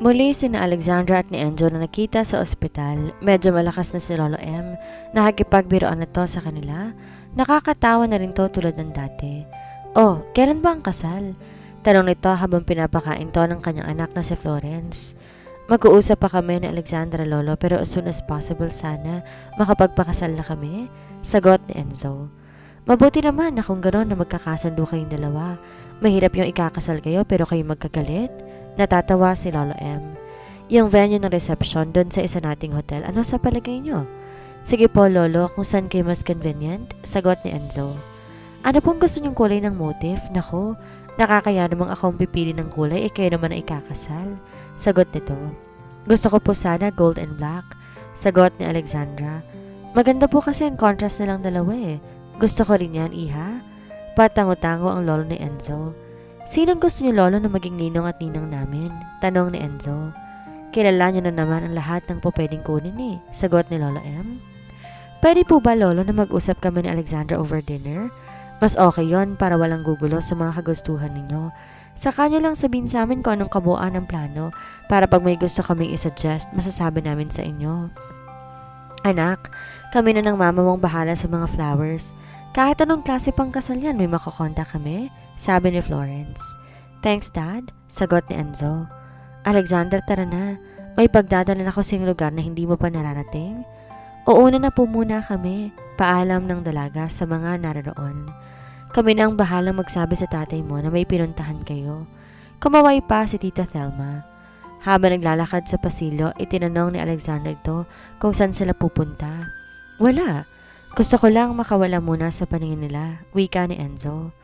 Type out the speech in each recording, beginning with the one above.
Muli sina Alexandra at ni Enzo na nakita sa ospital. Medyo malakas na si Lolo M. Nakikipagbiroan na to sa kanila. Nakakatawa na rin to tulad ng dati. Oh, kailan ba ang kasal? Tanong nito habang pinapakain to ng kanyang anak na si Florence. Mag-uusap pa kami ni Alexandra, Lolo, pero as soon as possible sana makapagpakasal na kami. Sagot ni Enzo. Mabuti naman na kung gano'n na magkakasundo kayong dalawa. Mahirap yung ikakasal kayo pero kayo magkagalit. Natatawa si Lolo M. Yung venue ng reception doon sa isa nating hotel, ano sa palagay nyo? Sige po, Lolo, kung saan kayo mas convenient, sagot ni Enzo. Ano pong gusto nyong kulay ng motif? Nako, nakakaya namang akong pipili ng kulay, kayo naman ang ikakasal. Sagot nito. Gusto ko po sana gold and black, sagot ni Alexandra. Maganda po kasi ang contrast nilang dalawa eh. Gusto ko rin yan, iha. Patango-tango ang lolo ni Enzo. Sinong gusto niyo, Lolo, na maging ninong at ninang namin? Tanong ni Enzo. Kilala niyo na naman ang lahat ng po pwedeng kunin eh, sagot ni Lolo M. Pwede po ba, Lolo, na mag-usap kami ni Alexandra over dinner? Mas okay yon para walang gugulo sa mga kagustuhan ninyo. Sa kanya lang sabihin sa amin kung anong kabuuan ng plano para pag may gusto kaming isuggest, masasabi namin sa inyo. Anak, kami na ng mama mong bahala sa mga flowers. Kahit anong klase pang kasal yan, may makukonta kami, sabi ni Florence. Thanks, Dad, sagot ni Enzo. Alexander, tara na. May pagdadala ako sa lugar na hindi mo pa nararating. Uuna na po muna kami, paalam ng dalaga sa mga naroon. Kami na ang bahalang magsabi sa tatay mo na may pinuntahan kayo. Kumaway pa si Tita Thelma. Habang naglalakad sa pasilyo, itinanong ni Alexander ito kung saan sila pupunta. Wala. Gusto ko lang makawala muna sa paningin nila, wika ni Enzo.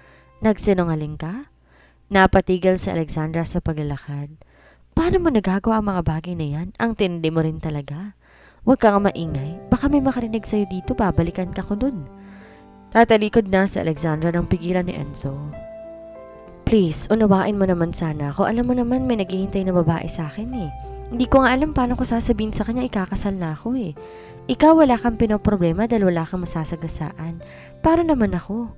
Nagsinungaling ka? Napatigil si Alexandra sa paglalakad. Paano mo nagagawa ang mga bagay na yan? Ang tindi mo rin talaga. Huwag kang maingay. Baka may makarinig sa'yo dito, babalikan ka ko dun. Tatalikod na si Alexandra nang pigilan ni Enzo. Please, unawain mo naman sana ako. Alam mo naman may naghihintay na babae sa akin eh. Hindi ko nga alam paano ko sasabihin sa kanya ikakasal na ako eh. Ikaw wala kang pinoproblema dahil wala kang masasagasaan. Para naman ako.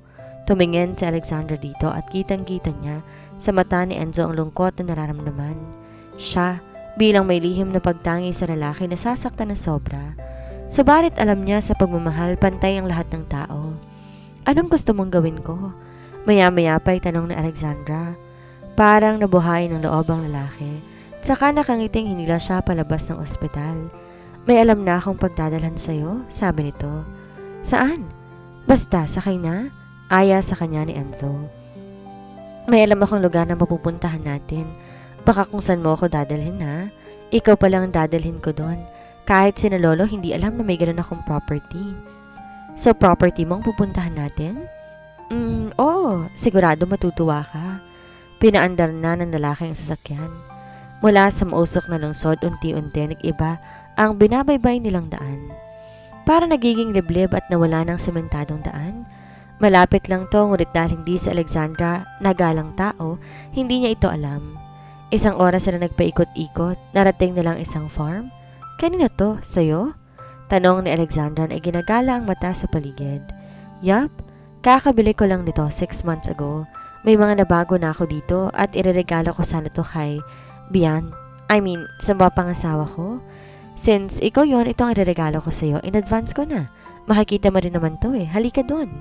Tumingin si Alexandra dito at kitang-kita niya sa mata ni Enzo ang lungkot na nararamdaman. Siya, bilang may lihim na pagtangi sa lalaki na sasaktan ng sobra. Subalit alam niya sa pagmamahal pantay ang lahat ng tao. Anong gusto mong gawin ko? Maya-maya pa'y tanong ni Alexandra. Parang nabuhay ng loob ang lalaki. Saka nakangiting hinila siya palabas ng ospital. May alam na akong pagdadalhan sa'yo, sabi nito. Saan? Basta, sakay na? Aya sa kanya ni Enzo. May alam akong lugar na mapupuntahan natin. Baka kung saan mo ako dadalhin ha? Ikaw pa lang ang dadalhin ko doon. Kahit sina lolo hindi alam na may ganun akong property. So property mong pupuntahan natin? Oo, sigurado matutuwa ka. Pinaandar na ng lalaki ang sasakyan. Mula sa mausok na lungsod, unti-unti nag-iba ang binabaybay nilang daan. Para nagiging liblib at nawala ng sementadong daan. Malapit lang to, ngunit dahil hindi si Alexandra nagalang tao, hindi niya ito alam. Isang oras sila nagpaikot-ikot, narating nilang isang farm. Kanina to, sa'yo? Tanong ni Alexandra na ginagala ang mata sa paligid. Yup, kakabili ko lang nito 6 months ago. May mga nabago na ako dito at ireregalo ko sana to kay Bian. Sa mga pangasawa ko. Since ikaw yon, ito ang ireregalo ko sa'yo. In advance ko na. Makikita mo rin naman to eh. Halika doon.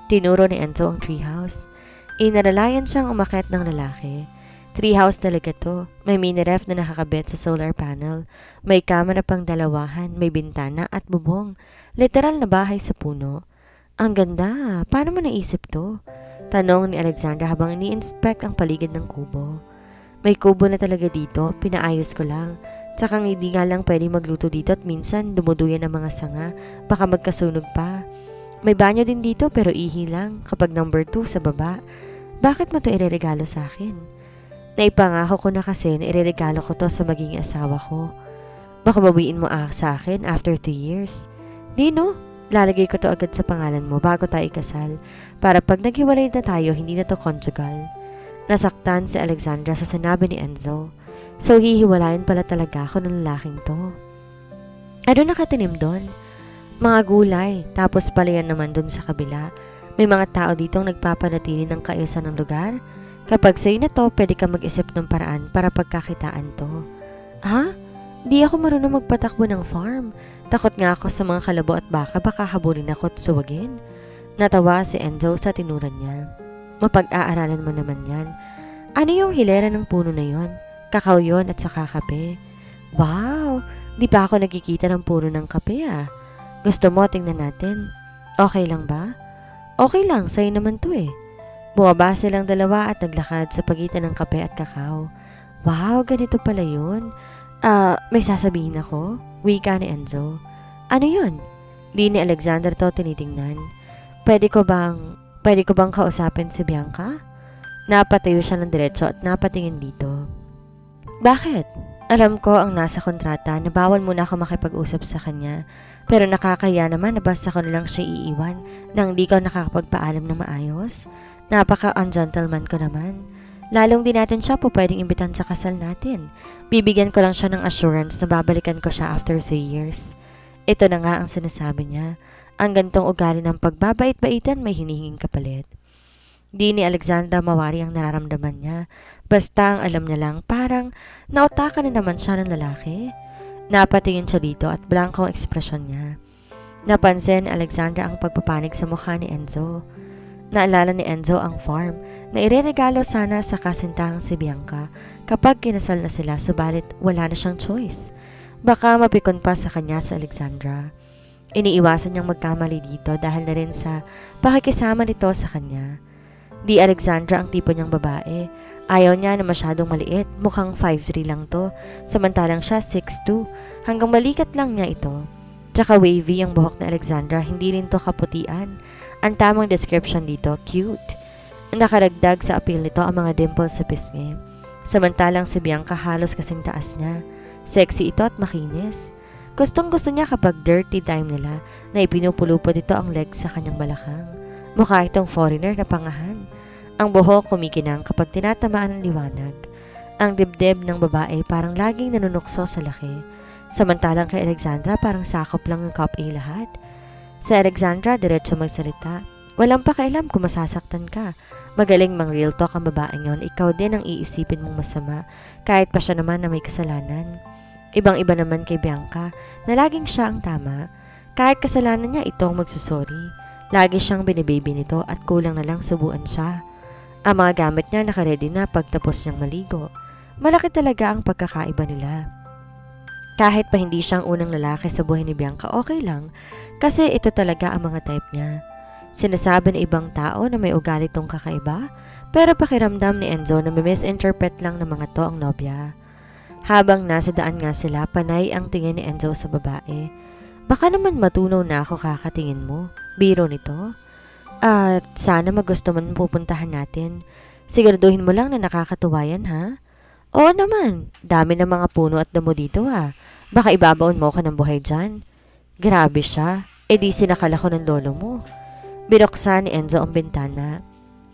Tinuro ni Enzo ang treehouse. Inaralayan siyang umakyat ng lalaki. Treehouse talaga to. May mini ref na nakakabit sa solar panel. May kama na pang dalawahan, may bintana at bubong. Literal na bahay sa puno. Ang ganda. Paano mo naisip to? Tanong ni Alexandra habang ini-inspect ang paligid ng kubo. May kubo na talaga dito. Pinaayos ko lang. Tsaka hindi nga lang pwede magluto dito at minsan dumuduyan ang mga sanga. Baka magkasunog pa. May banyo din dito pero ihi lang kapag number 2 sa baba. Bakit mo to ireregalo sa akin? Naipangako ko na kasi na ireregalo ko to sa magiging asawa ko. Baka bawiin mo sa akin after 2 years. Di no, lalagay ko to agad sa pangalan mo bago tayo ikasal. Para pag naghiwalay na tayo, hindi na to conjugal. Nasaktan si Alexandra sa sinabi ni Enzo. So hihiwalayan pala talaga ako ng lalaking to. Ano nakatinim doon? Mga gulay, tapos palayan naman doon sa kabila. May mga tao ditong nagpapanatili ng kaayusan ng lugar. Kapag sa'yo na to, pwede ka mag-isip ng paraan para pagkakitaan to. Ha? Di ako marunong magpatakbo ng farm. Takot nga ako sa mga kalabo at baka habulin ako at suwagin. Natawa si Enzo sa tinuran niya. Mapag-aaralan mo naman yan. Ano yung hilera ng puno na yon? Kakao yon at saka kape. Wow! Di pa ako nakikita ng puno ng kape ah. Gusto mo tingnan natin? Okay lang ba? Okay lang, sa'yo naman to eh. Bumaba silang dalawa at naglakad sa pagitan ng kape at kakao. Wow, ganito pala yun. May sasabihin ako? Wika ni Enzo. Ano yun? Di ni Alexander to tinitingnan. Pwede ko bang kausapin si Bianca? Napatayo siya ng diretso at napatingin dito. Bakit? Alam ko ang nasa kontrata na bawal muna ako makipag-usap sa kanya. Pero nakakaya naman na basta ko nalang siya iiwan nang di ko nakakapagpaalam ng maayos. Napaka-ungentleman ko naman. Lalong din natin siya po pwedeng imbitan sa kasal natin. Bibigyan ko lang siya ng assurance na babalikan ko siya after 3 years. Ito na nga ang sinasabi niya. Ang gantong ugali ng pagbabait-baitan may hinihinging kapalit. Di ni Alexandra mawari ang nararamdaman niya. Basta ang alam niya lang parang nautakan na naman siya ng lalaki. Napatingin siya dito at blanco ang ekspresyon niya. Napansin ni Alexandra ang pagpapanig sa mukha ni Enzo. Naalala ni Enzo ang farm na ireregalo sana sa kasintahang si Bianca kapag kinasal na sila subalit wala na siyang choice. Baka mapikon pa sa kanya sa Alexandra. Iniiwasan niyang magkamali dito dahil na rin sa pakikisama nito sa kanya. Di Alexandra ang tipo niyang babae. Ayaw niya na masyadong maliit, mukhang 5'3 lang to, samantalang siya 6'2, hanggang balikat lang niya ito. Tsaka wavy ang buhok ni Alexandra, hindi rin to kaputian. Ang tamang description dito, cute. Nakaragdag sa appeal nito ang mga dimples sa pisngi. Samantalang si Bianca halos kasing taas niya. Sexy ito at makinis. Gustong gusto niya kapag dirty time nila na ipinupulupot ito ang legs sa kanyang balakang. Mukha itong foreigner na pangahan. Ang buhok kumikinang kapag tinatamaan ng liwanag. Ang dibdib ng babae parang laging nanunukso sa laki. Samantalang kay Alexandra parang sakop lang ng cup A lahat. Sa Alexandra, diretso magsalita. Walang pakialam kung masasaktan ka. Magaling mang real talk ang babaeng yon. Ikaw din ang iisipin mong masama kahit pa siya naman na may kasalanan. Ibang-iba naman kay Bianca na laging siya ang tama. Kahit kasalanan niya itong magsusorry. Lagi siyang binibaby nito at kulang na lang subuan siya. Ang mga gamit niya nakaredy na pagtapos niyang maligo. Malaki talaga ang pagkakaiba nila. Kahit pa hindi siyang unang lalaki sa buhay ni Bianca, okay lang kasi ito talaga ang mga type niya. Sinasabi ng ibang tao na may ugali tong kakaiba pero pakiramdam ni Enzo na misinterpret lang ng mga to ang nobya. Habang nasa daan nga sila, panay ang tingin ni Enzo sa babae. Baka naman matunaw na ako kakatingin mo. Biro nito. At sana magusto man pupuntahan natin. Siguraduhin mo lang na nakakatuwa yan, ha? Oo naman. Dami ng mga puno at damo dito, ha? Baka ibabaon mo ka ng buhay dyan. Grabe siya. E di sinakala ko ng lolo mo. Binuksan ni Enzo ang bintana.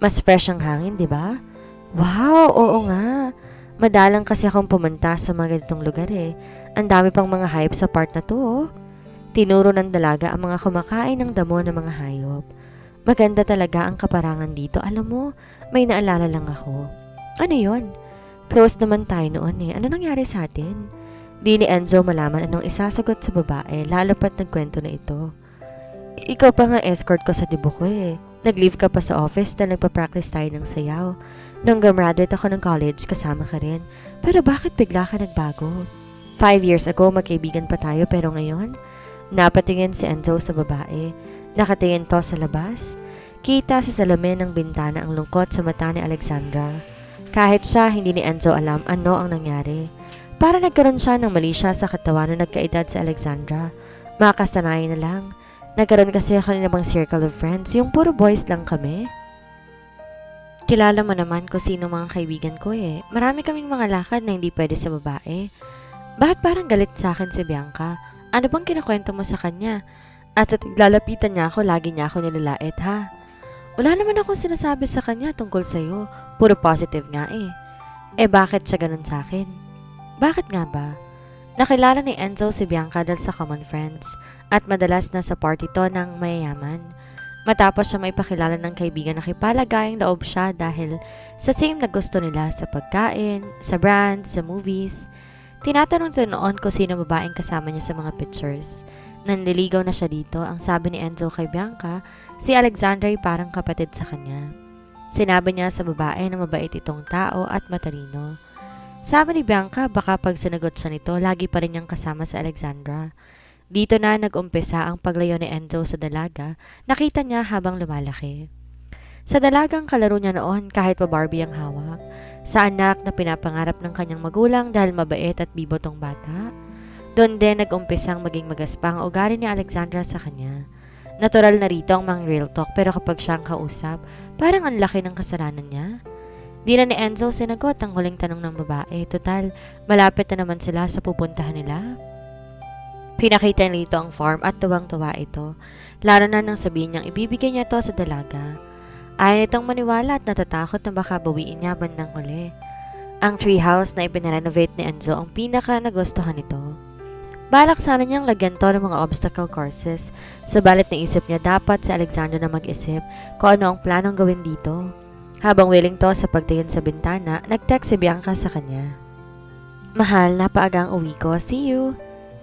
Mas fresh ang hangin, di ba? Wow, oo nga. Madalang kasi akong pumunta sa mga ganitong lugar eh. Ang dami pang mga hayop sa part na to, oh. Tinuro ng dalaga ang mga kumakain ng damo ng mga hayop. Maganda talaga ang kaparangan dito. Alam mo, may naalala lang ako. Ano yon? Close naman tayo noon eh. Ano nangyari sa atin? Di ni Enzo malaman anong isasagot sa babae, lalo pat nagkwento na ito. Ikaw pa nga escort ko sa dibo ko eh. Nag-leave ka pa sa office na nagpa-practice tayo ng sayaw. Nung gumraduate ako ng college, kasama ka rin. Pero bakit bigla ka nagbago? 5 years ago, magkaibigan pa tayo pero ngayon? Napatingin si Enzo sa babae. Nakatingin to sa labas. Kita sa salamin ng bintana ang lungkot sa mata ni Alexandra. Kahit siya, hindi ni Enzo alam ano ang nangyari. Para nagkaroon siya ng mali siya sa katawan nung nagkaedad si Alexandra. Makasanayan na lang. Nagkaroon kasi ako ng ibang circle of friends, yung puro boys lang kami. Kilala mo naman kung sino mga kaibigan ko eh. Marami kaming mga lakad na hindi pwede sa babae. Bakit parang galit sa akin si Bianca? Ano bang kinakwento mo sa kanya? At sa tiglalapitan niya ako, lagi niya ako nilalait, ha? Wala naman akong sinasabi sa kanya tungkol sa'yo. Puro positive nga eh. Eh bakit siya ganun sa akin? Bakit nga ba? Nakilala ni Enzo si Bianca dahil sa common friends at madalas na sa party to ng mayayaman. Matapos siya may pakilala ng kaibigan na kipalagayang loob siya dahil sa same na gusto nila sa pagkain, sa brand, sa movies. Tinatanong ko noon kung sino babaeng kasama niya sa mga pictures. Nanliligaw na siya dito, ang sabi ni Enzo kay Bianca, si Alexandra ay parang kapatid sa kanya. Sinabi niya sa babae na mabait itong tao at matalino. Sabi ni Bianca, baka pag sinagot siya nito, lagi pa rin niyang kasama si Alexandra. Dito na nag-umpisa ang paglayo ni Enzo sa dalaga, nakita niya habang lumalaki. Sa dalagang kalaro niya noon kahit pa Barbie ang hawak, sa anak na pinapangarap ng kanyang magulang dahil mabait at bibo tong bata. Doon din nag-umpisang maging magaspang ang ugali ni Alexandra sa kanya. Natural na rito ang mga real talk pero kapag siyang kausap, parang ang laki ng kasalanan niya. Di na ni Enzo sinagot ang huling tanong ng babae. Total, malapit na naman sila sa pupuntahan nila. Pinakita nito ang farm at tuwang-tuwa ito, lalo na nang sabihin niyang ibibigay niya to sa dalaga. Ayaw nitong maniwala at natatakot na baka bawiin niya bandang huli. Ang treehouse na ipinarenovate ni Enzo ang pinaka nagustuhan nito. Balak sana niyang lagyan to ng mga obstacle courses, sabalit naisip niya dapat si Alexandra na mag-isip kung ano ang planong gawin dito. Habang willing to sa pagtingin sa bintana, nag-text si Bianca sa kanya. Mahal, napaagang uwi ko. See you!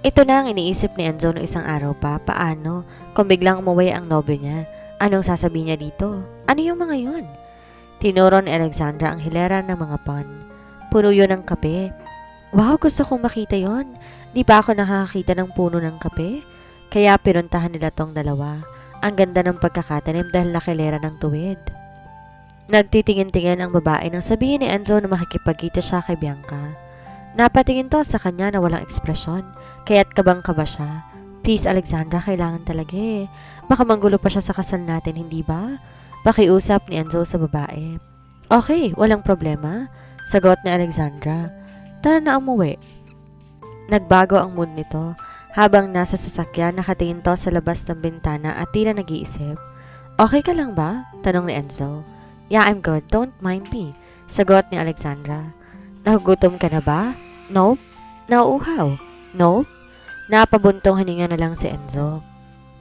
Ito na ang iniisip ni Enzo noong isang araw pa. Paano kung biglang umuwi ang nobyo niya? Anong sasabihin niya dito? Ano yung mga yun? Tinuro ni Alexandra ang hilera ng mga pon. Puno yun ng kape. Wow, gusto kong makita yon. Di ba ako nakakakita ng puno ng kape? Kaya pinuntahan nila tong dalawa. Ang ganda ng pagkakatanim dahil nakilera ng tuwid. Nagtitingin-tingin ang babae nang sabihin ni Enzo na makikipagkita siya kay Bianca. Napatingin to sa kanya na walang ekspresyon, kaya't kabang-kaba siya. Please Alexandra, kailangan talaga eh. Baka manggulo pa siya sa kasal natin, hindi ba? Pakiusap ni Enzo sa babae. Okay, walang problema. Sagot ni Alexandra. Tara na umuwi. Nagbago ang mood nito. Habang nasa sasakyan, nakatingin to sa labas ng bintana at tila nag-iisip. Okay ka lang ba? Tanong ni Enzo. Yeah, I'm good. Don't mind me. Sagot ni Alexandra. Nagugutom ka na ba? Nope. Nauuhaw? Nope. Napabuntong hininga na lang si Enzo.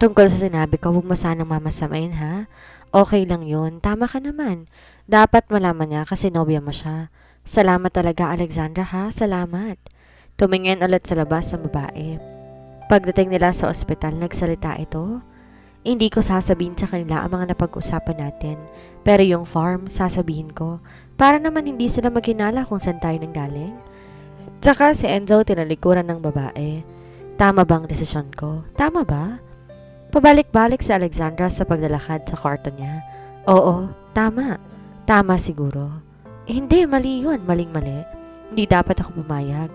Tungkol sa sinabi ko, huwag mo sanang mamasamain ha? Okay lang yun. Tama ka naman. Dapat malaman niya kasi nobya mo siya. Salamat talaga Alexandra ha? Salamat. Tumingin ulit sa labas ang babae. Pagdating nila sa ospital, nagsalita ito. Hindi ko sasabihin sa kanila ang mga napag-usapan natin. Pero yung farm, sasabihin ko. Para naman hindi sila maghinala kung saan tayo nanggaling. Tsaka si Enzo tinalikuran ng babae. Tama bang desisyon ko? Tama ba? Pabalik-balik si Alexandra sa paglalakad sa kwarto niya. Oo, tama. Tama siguro. Hindi, mali yun. Maling-mali. Hindi dapat ako pumayag.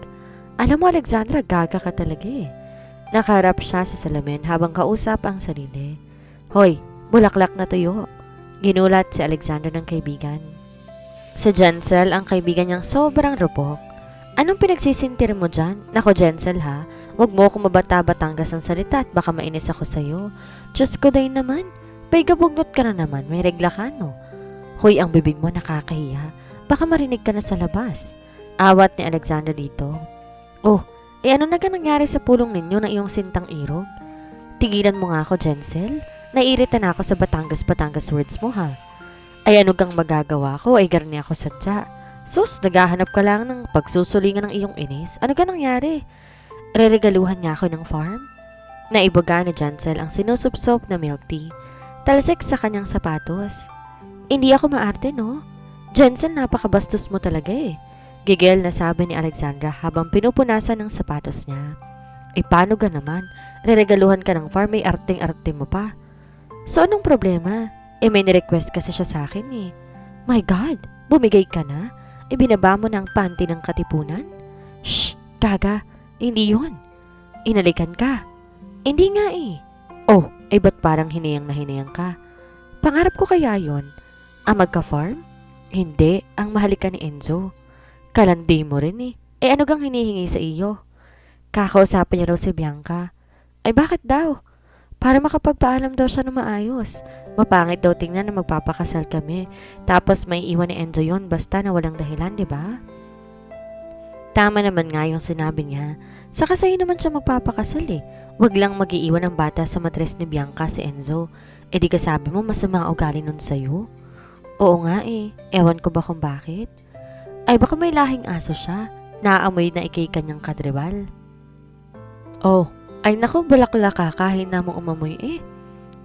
Alam mo Alexandra, gaga ka talaga eh. Nakaharap siya sa salamin habang kausap ang sarili. Hoy, bulaklak na tuyo. Ginulat si Alexandra ng kaibigan. Sa Jensel, ang kaibigan niyang sobrang rupok. Anong pinagsisintir mo dyan? Nako Jensel ha, huwag mo akong mabata-Batangas ng salita at baka mainis ako sa'yo. Diyos ko day naman, paigabugnot ka na naman, may regla ka no? Hoy, ang bibig mo nakakahiya, baka marinig ka na sa labas. Awat ni Alexandra dito. Oh, ano na nangyari sa pulong ninyo ng iyong sintang irog? Tigilan mo nga ako Jensel, naiirita na ako sa Batangas words mo ha. Ay ano kang magagawa ko, ay garni ako sadya. Sus, naghahanap ka lang ng pagsusulingan ng iyong inis. Ano ka nangyari? Reregaluhan niya ako ng farm? Naibaga ni Jensel ang sinusupsop na milk tea. Talsik sa kanyang sapatos. Hindi ako maarte no? Jensel, napakabastos mo talaga eh. Gigil na sabi ni Alexandra habang pinupunasan ng sapatos niya. Paano ka naman? Reregaluhan ka ng farm, may arting-arte mo pa. So anong problema? May nirequest kasi siya sa akin eh. My God, bumigay ka na? Ibinaba mo na ang panty ng katipunan? Shh! Gaga! Hindi yun. Inalikan ka. Hindi nga eh. Oh, ba't parang hinayang na hinayang ka? Pangarap ko kaya yon. Ang magka-farm? Hindi, ang mahalikan ni Enzo. Kalandi mo rin eh. Ano gang hinihingi sa iyo? Kakausapin niya raw si Bianca. Bakit daw? Para makapagpaalam daw siya na maayos. Mapangit daw tingnan na magpapakasal kami. Tapos may iwan ni Enzo yon basta na walang dahilan, di ba? Tama naman nga yung sinabi niya. Saka sa'yo naman siya magpapakasal eh. Wag lang mag-iiwan ng bata sa matres ni Bianca si Enzo. Di ka sabi mo masama ang ugali nun sa'yo? Oo nga eh. Ewan ko ba kung bakit? Baka may lahing aso siya. Naaamoy na ikay kanyang kadribal. Oh, ay naku, bulaklak ka kahit na mo umamoy eh.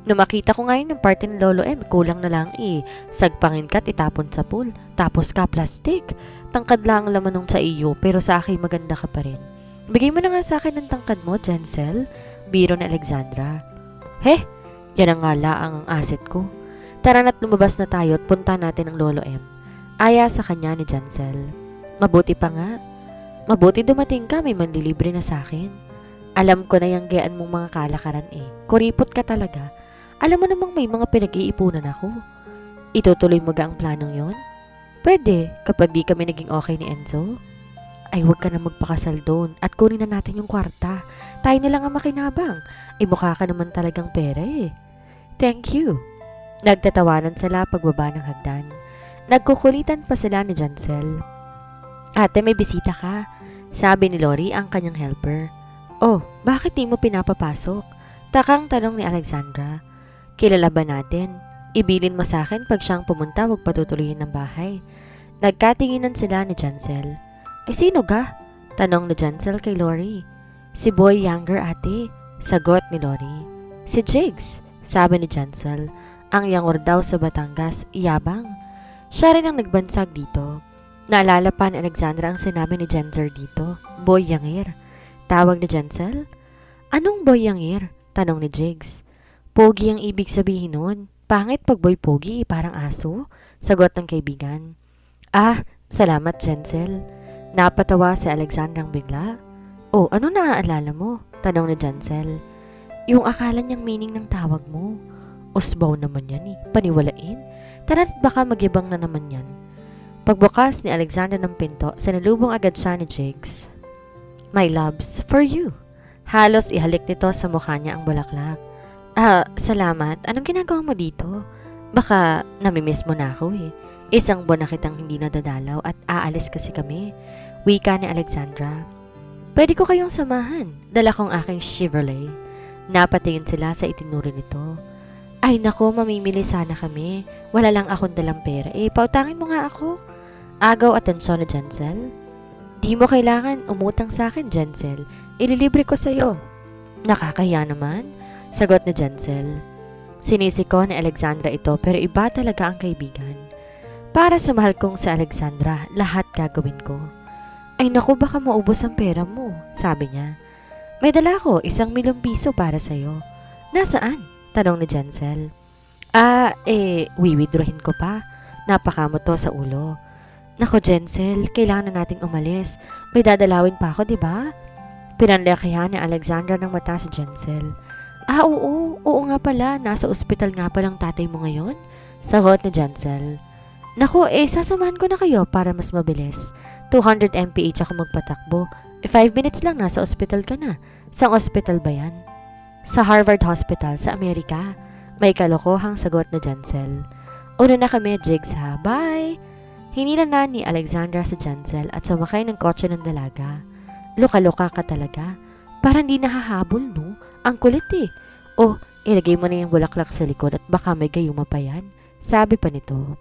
Nung makita ko ngayon ng party ng Lolo M, kulang na lang eh. Sagpangin ka't itapon sa pool. Tapos ka plastic. Tangkad lang ang laman nung sa iyo, pero sa akin maganda ka pa rin. Bigay mo na nga sa akin ng tangkad mo, Jensel. Biro ni Alexandra. Heh, yan ang nga laang ang asset ko. Tara na't lumabas na tayo at punta natin ang Lolo M. Aya sa kanya ni Jensel. Mabuti pa nga. Mabuti dumating ka, may manlilibre na sa akin. Alam ko na yung gayaan mong mga kalakaran eh. Kuripot ka talaga. Alam mo namang may mga pinag-iipunan ako. Itutuloy mo ga ang planong yon? Pwede, kapag di kami naging okay ni Enzo. Ay, huwag ka na magpakasal doon at kunin na natin yung kwarta. Tayo na lang ang makinabang. Mukha ka naman talagang pera eh. Thank you. Nagtatawanan sila pagbaba ng hagdan. Nagkukulitan pa sila ni Jancel. Ate, may bisita ka. Sabi ni Lori ang kanyang helper. Oh, bakit di mo pinapapasok? Takang tanong ni Alexandra. Kilala ba natin? Ibilin mo sa akin pag siyang pumunta, huwag patutuloyin ng bahay. Nagkatinginan sila ni Jancel. Ay sino ga? Tanong ni Jancel kay Lori. Si Boy Younger ate, sagot ni Lori. Si Jigs, sabi ni Jancel. Ang Younger daw sa Batangas, iyabang. Siya rin ang nagbansag dito. Naalala pa ni Alexandra ang sinabi ni Jenser dito. Boy Younger. Tawag ni Jancel. Anong Boy Younger? Tanong ni Jigs. Pogi ang ibig sabihin nun. Pangit pag boy pogi, parang aso. Sagot ng kaibigan. Ah, salamat Jancel. Napatawa si Alexandrang bigla. Oh, ano naaalala mo? Tanong ni Jancel. Yung akala niyang meaning ng tawag mo. Usbaw naman yan eh. Paniwalain. Tara't baka magyabang na naman yan. Pagbukas ni Alexandra ng pinto, sinalubong agad siya ni Jigs. My loves, for you. Halos ihalik nito sa mukha niya ang bulaklak. Salamat. Anong ginagawa mo dito? Baka namimiss mo na ako eh. Isang buwan na kitang hindi nadadalaw at aalis kasi kami. Wika ni Alexandra. Pwede ko kayong samahan. Dala kong aking Chevrolet. Napatingin sila sa itinuro nito. Ay nako, mamimili sana kami. Wala lang akong dalang pera. Pautangin mo nga ako. Agaw atensyon ni Jancel. Di mo kailangan umutang sa akin, Jancel. Ililibre ko sa'yo. Nakakahiya naman. Sagot ni Jancel. Sinisiko ni Alexandra ito pero iba talaga ang kaibigan. Para sa mahal kong si Alexandra, lahat gagawin ko. Ay naku, baka maubos ang pera mo, sabi niya. May dala ko 1,000,000 piso para sa'yo. Nasaan? Tanong ni Jancel. Wiwithdrawin ko pa. Napakamot to sa ulo. Nako Jancel, kailangan na nating umalis. May dadalawin pa ako, di ba? Pinanlakihan ni Alexandra ng mata si Jancel. Oo nga pala, nasa ospital nga palang tatay mo ngayon? Sagot ni Jancel. Naku, sasamahan ko na kayo para mas mabilis. 200 mph ako magpatakbo. 5 minutes lang nasa ospital ka na. Saang ospital ba yan? Sa Harvard Hospital sa Amerika. May kalokohang sagot ni Jancel. Una na kami, Jigs ha. Bye! Hinila na ni Alexandra sa Jancel at sumakay ng kotse ng dalaga. Luka-luka ka talaga. Parang di nahahabol, no? Ang kulit eh. Oh, ilagay mo na yung bulaklak sa likod at baka may gayuma pa yan. Sabi pa nito.